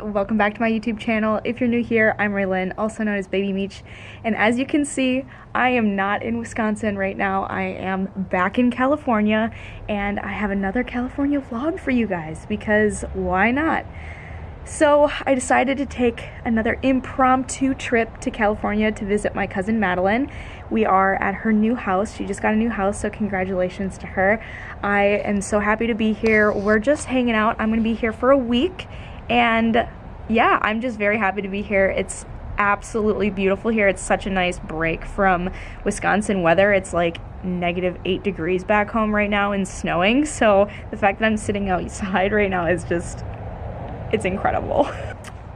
Welcome back to my YouTube channel. If you're new here, I'm Raylyn, also known as Baby Meech, and as you can see, I am not in Wisconsin right now. I am back in California, and I have another California vlog for you guys, because why not? So I decided to take another impromptu trip to California to visit my cousin Madeline. We are at her new house. She just got a new house, so congratulations to her. I am so happy to be here. We're just hanging out. I'm gonna be here for a week. And yeah, I'm just very happy to be here. It's absolutely beautiful here. It's such a nice break from Wisconsin weather. It's like -8 degrees back home right now and snowing. So the fact that I'm sitting outside right now is just, it's incredible.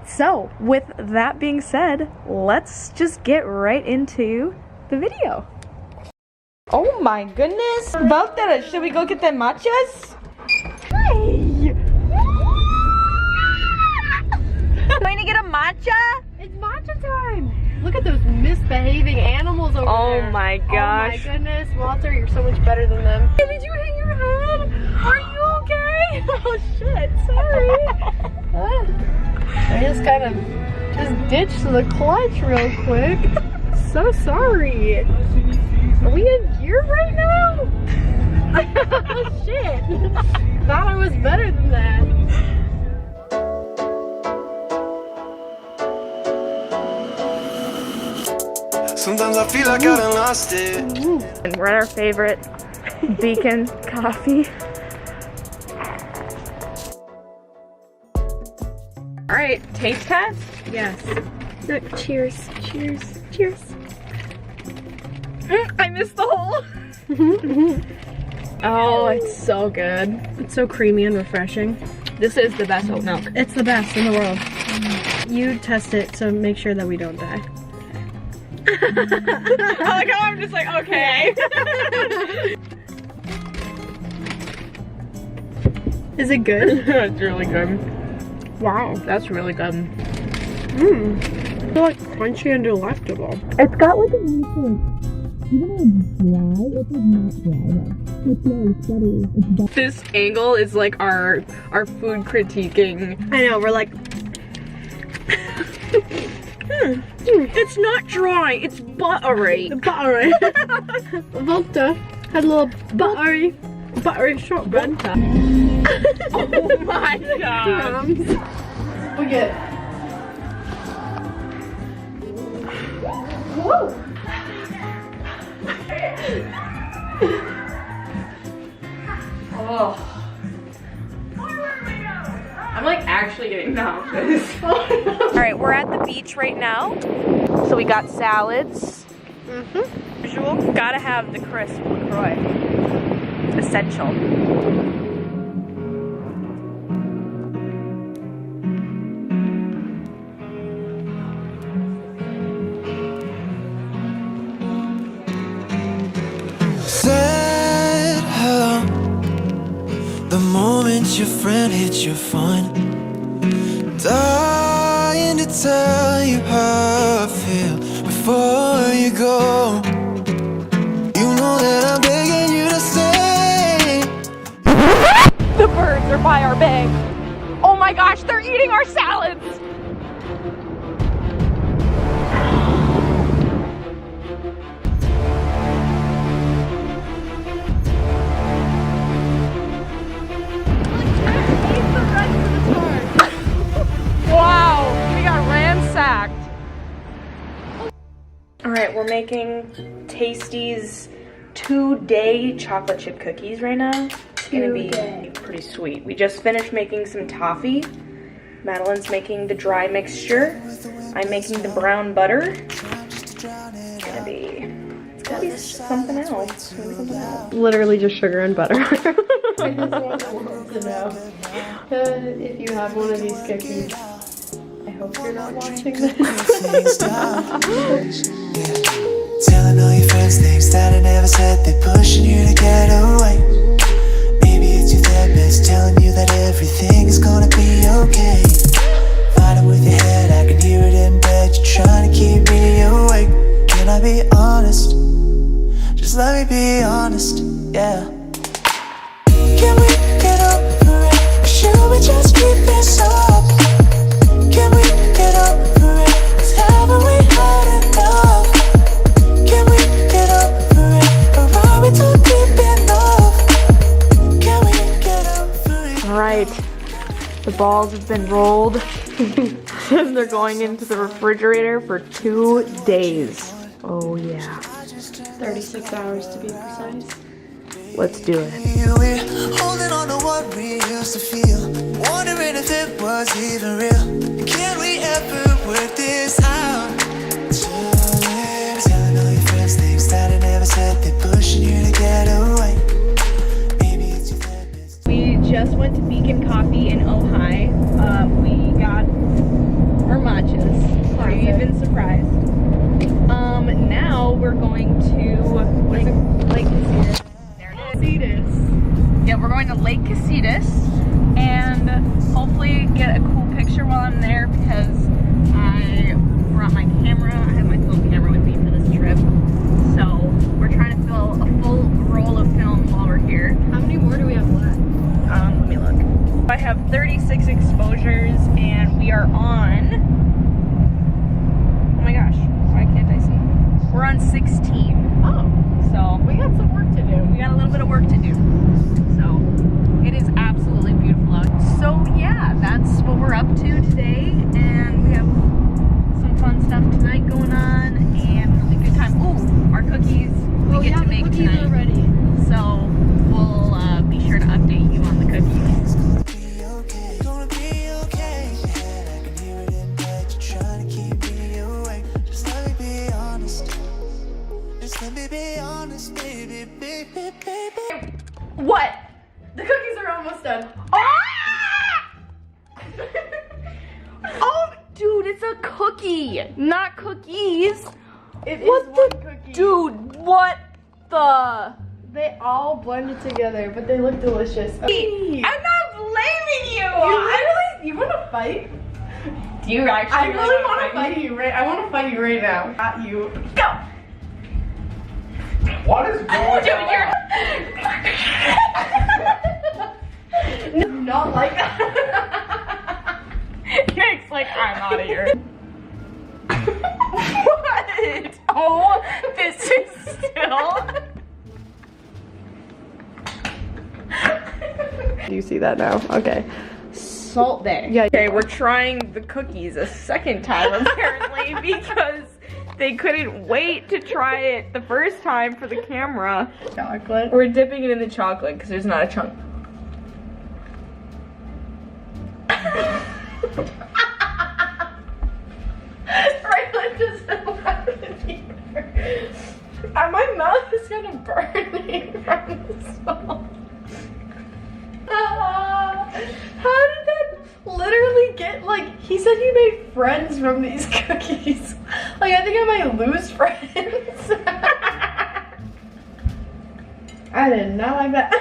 So with that being said, let's just get right into the video. Oh my goodness. Ventura, should we go get the matchas? Hey! Going to get a matcha? It's matcha time! Look at those misbehaving animals over there. Oh my gosh. Oh my goodness, Walter, you're so much better than them. Hey, did you hit your head? Are you okay? Oh shit, sorry. I just kind of ditched the clutch real quick. So sorry. Are we in gear right now? Oh shit. Thought I was better than that. Sometimes I feel like I done lost it. And we're at our favorite Beacon coffee. All right, taste test? Yes. Look, cheers, cheers, cheers. I missed the hole. Oh, it's so good. It's so creamy and refreshing. This is the best oat milk. It's the best in the world. You test it to make sure that we don't die. I like how I'm just like, okay. Is it good? It's really good. Wow. That's really good. Mmm. It's like crunchy and delectable. It's got like a nice, even though it's dry, it's not dry though. It's not buttery. It's This angle is like our food critiquing. I know, we're like, It's not dry, it's buttery. buttery. Volta had a little buttery shortbread. Oh my god. We get. Whoa. Oh. I'm like actually getting nauseous. all right, we're at the beach right now. So we got salads. Usual. Gotta have the crisp LaCroix. Essential. Said hello the moment your friend hits your phone. Dying to tell you how I feel before you go. You know that I'm begging you to stay. The birds are by our bank. Oh my gosh, they're eating our salads. Wow, we got ransacked. All right, we're making Tasty's 2-day chocolate chip cookies right now. It's gonna be pretty sweet. We just finished making some toffee. Madeline's making the dry mixture. I'm making the brown butter. It's gonna be something else. Literally just sugar and butter. I just want the world to know. If you have one of these cookies, I hope you're not watching this. Telling all your friends things that I never said. They're pushing you to get away. let me be honest, yeah. Can we get over it? Or should we just keep this up? Can we get over it? 'Cause haven't we had enough? Can we get over it? Or are we too deep enough? Can we get over it? Alright, the balls have been rolled. And they're going into the refrigerator for 2 days. Oh yeah. 36 hours to be precise. Let's do it. We're holding on to what we used to feel, wondering if it was even real. Can we ever work this out? Telling all your friends things that I never said, they're pushing you to get away. Maybe it's your therapist. We just went to Beacon Coffee in OJAI. We got our matchas. Are you even surprised? Now we're going to Lake Casitas. There it is. Yeah, we're going to Lake Casitas and hopefully get a cool picture while I'm there because I brought my camera. I have my film camera with me for this trip. So we're trying to fill a full roll of film while we're here. How many more do we have left? Let me look. I have 36 exposures and we are on, oh my gosh, why can't I see? We're on 16. Oh, So we got some work to do. we got a little bit of work to do. So it is absolutely beautiful out. So yeah, that's what we're up to today. And we have some fun stuff tonight going on and a really good time. Ooh, our cookies we get to make cookies tonight. are ready. So we'll be sure to update you on the cookies. Be okay, gonna be okay. And I can hear it in bed, you're trying to keep me awake. Just let me be honest. Just let me be honest, baby, baby, baby. What? The cookies are almost done. Oh, dude, it's a cookie, not cookies. It is What one the, cookie. dude? What the? They all blended together, but they look delicious. I'm not blaming you. You want to fight? Do you actually? I really want to fight you right. I want to fight you right now. Not you. Go. What is going Dude, on? Do not like that. Nick's like, I'm out of here. What? Oh, this is still. Do you see that now? Okay. Salt there. Yeah. Okay, we're trying the cookies a second time apparently because they couldn't wait to try it the first time for the camera. Chocolate. We're dipping it in the chocolate because there's not a chunk. Raylan just laughing. My mouth is kind of burning from the salt. How did that literally get, like, he said he made friends from these cookies. Like, I think I might lose friends. I did not like that.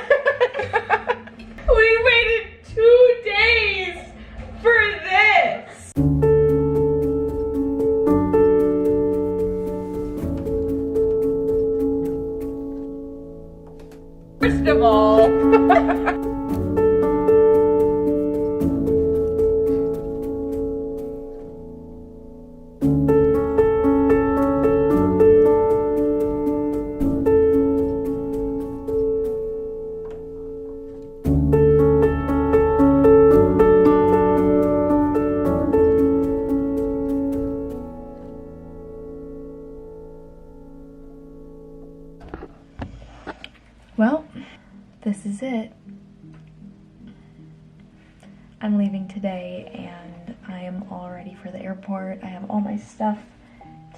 We waited 2 days for this. First of all. Well, this is it. I'm leaving today and I am all ready for the airport. I have all my stuff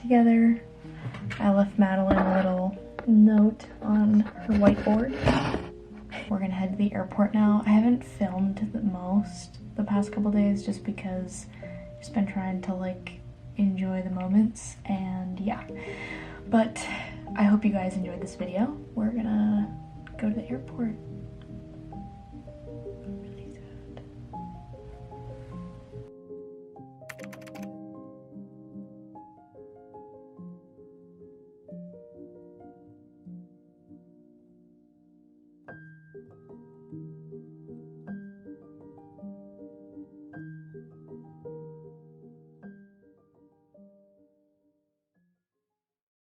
together. I left Madeline a little note on her whiteboard. We're gonna head to the airport now. I haven't filmed the most the past couple days just because I've just been trying to like enjoy the moments and yeah. But I hope you guys enjoyed this video. We're gonna go to the airport.